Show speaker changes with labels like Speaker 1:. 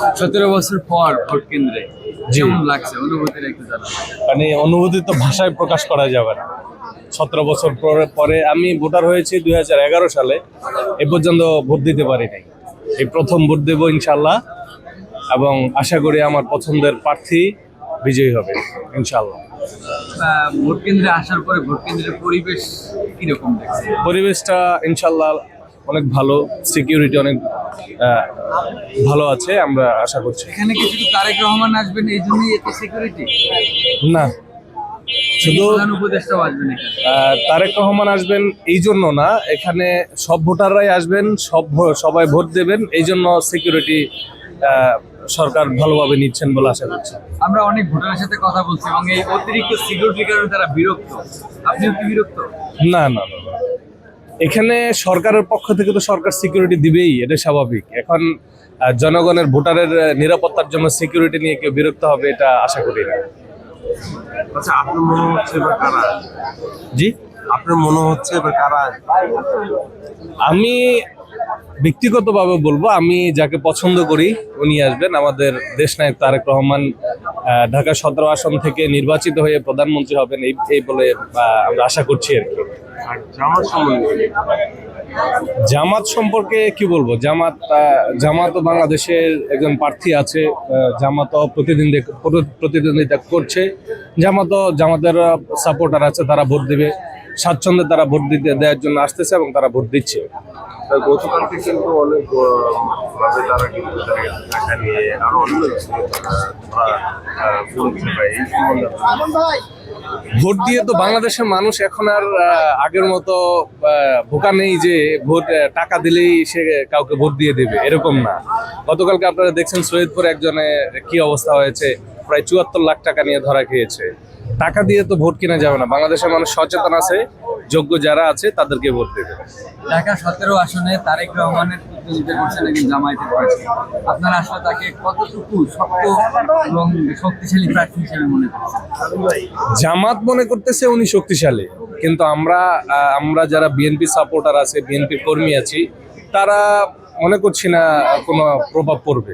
Speaker 1: 17 বছর পর ভোট কেন্দ্রে
Speaker 2: জি।
Speaker 1: কেমন লাগছে, অনুভূতিটা একটু জানান।
Speaker 2: মানে অনুভূতি তো ভাষায় প্রকাশ করা যাবে না। 17 বছর পরে আমি ভোটার হয়েছি 2011 সালে। এ পর্যন্ত ভোট দিতে পারি নাই। এই প্রথম ভোট দেবো ইনশাল্লাহ, এবং আশা করি আমার পছন্দের প্রার্থী বিজয়ী হবে ইনশাল্লাহ।
Speaker 1: ভোট কেন্দ্রে আসার পরে ভোট কেন্দ্রের পরিবেশ কিরকম দেখছে?
Speaker 2: পরিবেশটা ইনশাল্লাহ অনেক ভালো, সিকিউরিটি অনেক ভালো আছে, আমরা আশা করছি।
Speaker 1: এখানে কি শুধু তারেক রহমান আসবেন এই জন্যই এত সিকিউরিটি?
Speaker 2: না, শুধু
Speaker 1: প্রধান উপদেষ্টাও আসবেন এখানে?
Speaker 2: তারেক রহমান আসবেন এই জন্য না, এখানে সব ভোটাররাই আসবেন, সবাই ভোট দেবেন, এই জন্য সিকিউরিটি সরকার ভালোভাবে নিচ্ছেন বলে আশা করছি।
Speaker 1: আমরা অনেক ভোটারের সাথে কথা বলছি এবং এই অতিরিক্ত সিকিউরিটির কারণে তারা বিরক্ত। আপনিও কি বিরক্ত?
Speaker 2: না না না না। এখানে সরকারের পক্ষ থেকে তো সরকার সিকিউরিটি দিবেই, এটা স্বাভাবিক। এখন জনগণের ভোটারের নিরাপত্তার জন্য সিকিউরিটি নিয়ে কেউ বিরক্ত হবে এটা আশা করি না।
Speaker 3: আচ্ছা, আপনার মনে হচ্ছে এবার কারা?
Speaker 2: জি,
Speaker 3: আপনার মনে হচ্ছে এবার কারা?
Speaker 2: আমি ব্যক্তিগতভাবে বলবো, আমি যাকে পছন্দ করি উনি আসবেন। আমাদের দেশনায়ক তারেক রহমান ঢাকা 17 আসন থেকে নির্বাচিত হয়ে প্রধানমন্ত্রী হবেন, এই বলে আমরা আশা করছি আর কি।
Speaker 3: আর জামাত সম্বন্ধে
Speaker 2: জামাত সম্পর্কে কি বলবো? জামাতও বাংলাদেশের একজন প্রার্থী আছে, জামাতও প্রতিদ্বন্দ্বিতা করছে। জামাতের সাপোর্টার আছে, তারা ভোট দেবে স্বাচ্ছন্দ্যে, তারা ভোট দেওয়ার জন্য আসতেছে এবং তারা ভোট দিচ্ছে।
Speaker 3: গতকালকে কিন্তু অনেক ভাবে তারা কিন্তু টাকা নিয়ে আরো অনেক কিছু বলছে ভাই, এই সম্বন্ধে
Speaker 2: ভোট দিয়ে তো বাংলাদেশের মানুষ এখন আর আগের মতো বোকা নেই যে ভোট টাকা দিলেই সে কাউকে ভোট দিয়ে দেবে, এরকম না। গতকালকে আপনারা দেখছেন সৈয়দপুরে একজনের কি অবস্থা হয়েছে, প্রায় 74 লাখ টাকা নিয়ে ধরা খেয়েছে। টাকা দিয়ে তো ভোট কেনা যাবে না। বাংলাদেশের মানুষ সচেতন আছে, যোগ্য যারা আছে তাদেরকে ভোট দেবে।
Speaker 1: ঢাকা 17 আসনে তারেক রহমানের প্রতিদ্বন্দ্বিতা করছেন একজন জামায়াতের প্রার্থী। আপনারা আসলে তাকে কতটুকু শক্ত এবং শক্তিশালী প্রার্থী হিসেবে মনে করছেন?
Speaker 2: জামাত মনে করতেছে উনি শক্তিশালী, কিন্তু আমরা যারা বিএনপি সাপোর্টার আছে, বিএনপি কর্মী আছি, তারা মনে করছি না কোনো প্রভাব পড়বে।